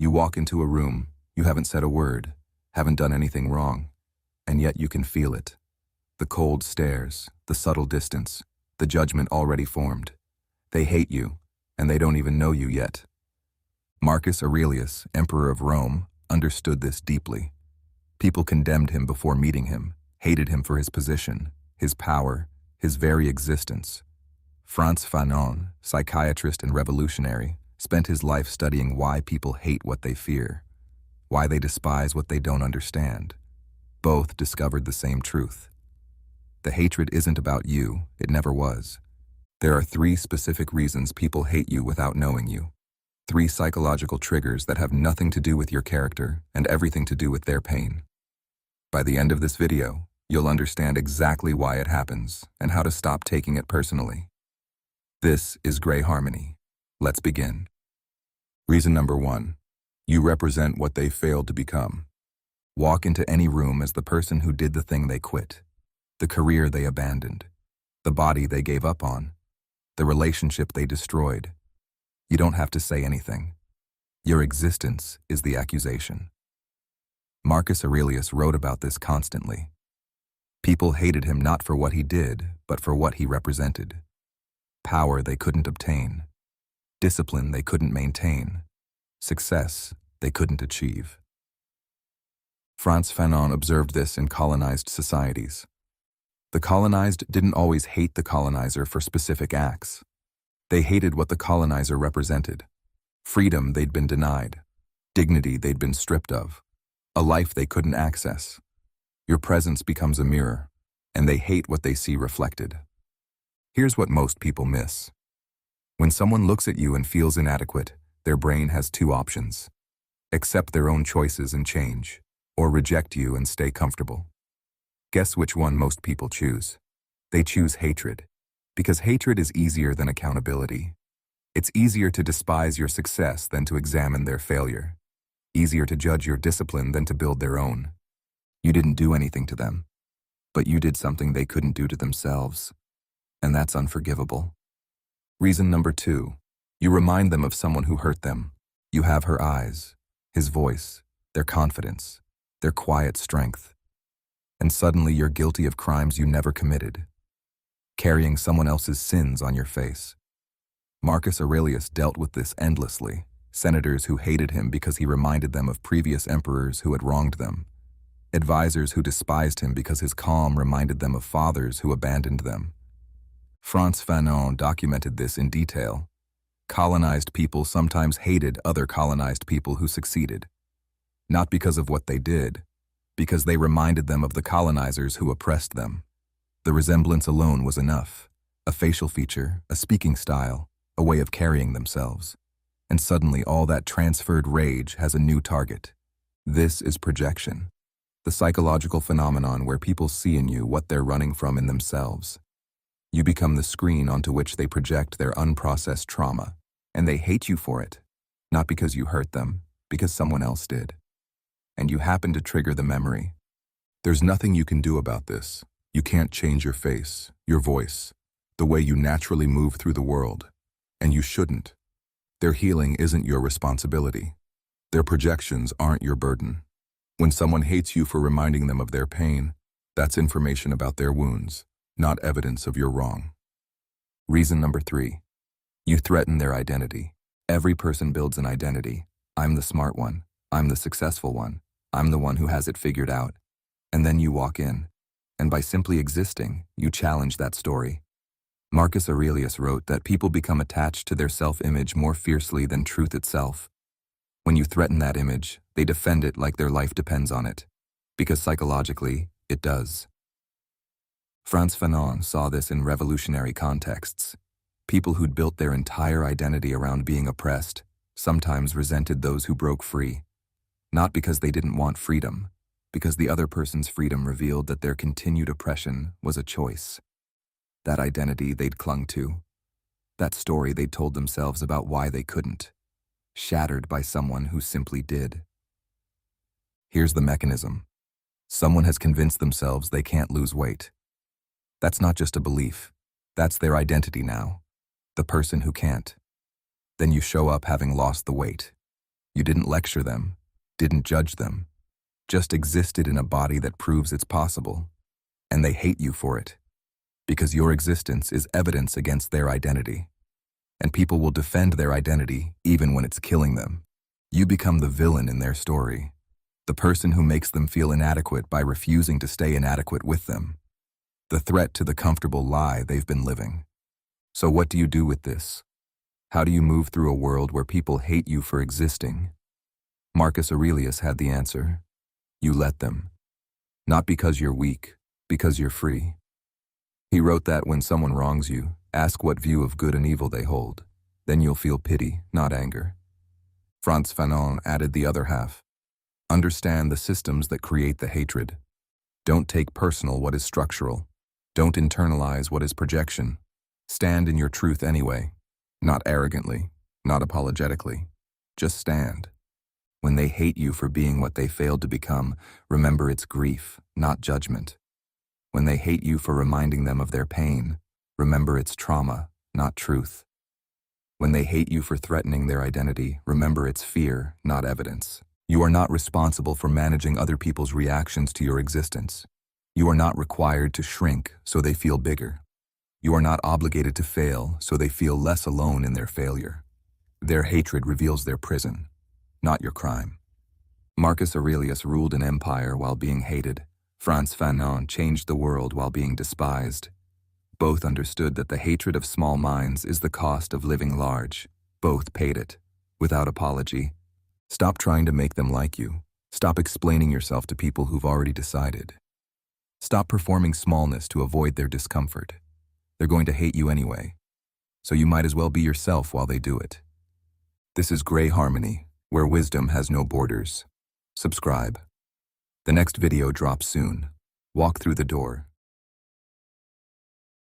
You walk into a room, you haven't said a word, haven't done anything wrong, and yet you can feel it. The cold stares, the subtle distance, the judgment already formed. They hate you, and they don't even know you yet. Marcus Aurelius, Emperor of Rome, understood this deeply. People condemned him before meeting him, hated him for his position, his power, his very existence. Frantz Fanon, psychiatrist and revolutionary, spent his life studying why people hate what they fear, why they despise what they don't understand. Both discovered the same truth. The hatred isn't about you, it never was. There are 3 specific reasons people hate you without knowing you. 3 psychological triggers that have nothing to do with your character and everything to do with their pain. By the end of this video, you'll understand exactly why it happens and how to stop taking it personally. This is Gray Harmony. Let's begin. Reason number 1. You represent what they failed to become. Walk into any room as the person who did the thing they quit, the career they abandoned, the body they gave up on, the relationship they destroyed. You don't have to say anything. Your existence is the accusation. Marcus Aurelius wrote about this constantly. People hated him not for what he did, but for what he represented. Power they couldn't obtain, discipline they couldn't maintain, success they couldn't achieve. Frantz Fanon observed this in colonized societies. The colonized didn't always hate the colonizer for specific acts. They hated what the colonizer represented. Freedom they'd been denied, dignity they'd been stripped of, a life they couldn't access. Your presence becomes a mirror, and they hate what they see reflected. Here's what most people miss. When someone looks at you and feels inadequate, their brain has 2 options: accept their own choices and change, or reject you and stay comfortable. Guess which one most people choose? They choose hatred, because hatred is easier than accountability. It's easier to despise your success than to examine their failure. Easier to judge your discipline than to build their own. You didn't do anything to them, but you did something they couldn't do to themselves, and that's unforgivable. Reason number 2. You remind them of someone who hurt them. You have her eyes, his voice, their confidence, their quiet strength. And suddenly you're guilty of crimes you never committed, carrying someone else's sins on your face. Marcus Aurelius dealt with this endlessly. Senators who hated him because he reminded them of previous emperors who had wronged them. Advisors who despised him because his calm reminded them of fathers who abandoned them. Frantz Fanon documented this in detail. Colonized people sometimes hated other colonized people who succeeded. Not because of what they did, because they reminded them of the colonizers who oppressed them. The resemblance alone was enough. A facial feature, a speaking style, a way of carrying themselves. And suddenly all that transferred rage has a new target. This is projection, the psychological phenomenon where people see in you what they're running from in themselves. You become the screen onto which they project their unprocessed trauma, and they hate you for it, not because you hurt them, because someone else did. And you happen to trigger the memory. There's nothing you can do about this. You can't change your face, your voice, the way you naturally move through the world, and you shouldn't. Their healing isn't your responsibility. Their projections aren't your burden. When someone hates you for reminding them of their pain, that's information about their wounds, not evidence of your wrong. Reason number 3. You threaten their identity. Every person builds an identity. I'm the smart one. I'm the successful one. I'm the one who has it figured out. And then you walk in, and by simply existing, you challenge that story. Marcus Aurelius wrote that people become attached to their self-image more fiercely than truth itself. When you threaten that image, they defend it like their life depends on it, because psychologically, it does. Frantz Fanon saw this in revolutionary contexts. People who'd built their entire identity around being oppressed sometimes resented those who broke free, not because they didn't want freedom, because the other person's freedom revealed that their continued oppression was a choice. That identity they'd clung to, that story they'd told themselves about why they couldn't, shattered by someone who simply did. Here's the mechanism. Someone has convinced themselves they can't lose weight. That's not just a belief. That's their identity now, the person who can't. Then you show up having lost the weight. You didn't lecture them, didn't judge them, just existed in a body that proves it's possible. And they hate you for it, because your existence is evidence against their identity. And people will defend their identity even when it's killing them. You become the villain in their story, the person who makes them feel inadequate by refusing to stay inadequate with them, the threat to the comfortable lie they've been living. So what do you do with this? How do you move through a world where people hate you for existing? Marcus Aurelius had the answer. You let them. Not because you're weak, because you're free. He wrote that when someone wrongs you, ask what view of good and evil they hold. Then you'll feel pity, not anger. Frantz Fanon added the other half. Understand the systems that create the hatred. Don't take personal what is structural. Don't internalize what is projection. Stand in your truth anyway. Not arrogantly, not apologetically. Just stand. When they hate you for being what they failed to become, remember it's grief, not judgment. When they hate you for reminding them of their pain, remember it's trauma, not truth. When they hate you for threatening their identity, remember it's fear, not evidence. You are not responsible for managing other people's reactions to your existence. You are not required to shrink so they feel bigger. You are not obligated to fail so they feel less alone in their failure. Their hatred reveals their prison, not your crime. Marcus Aurelius ruled an empire while being hated. Frantz Fanon changed the world while being despised. Both understood that the hatred of small minds is the cost of living large. Both paid it, without apology. Stop trying to make them like you. Stop explaining yourself to people who've already decided. Stop performing smallness to avoid their discomfort. They're going to hate you anyway, so you might as well be yourself while they do it. This is Gray Harmony, where wisdom has no borders. Subscribe. The next video drops soon. Walk through the door.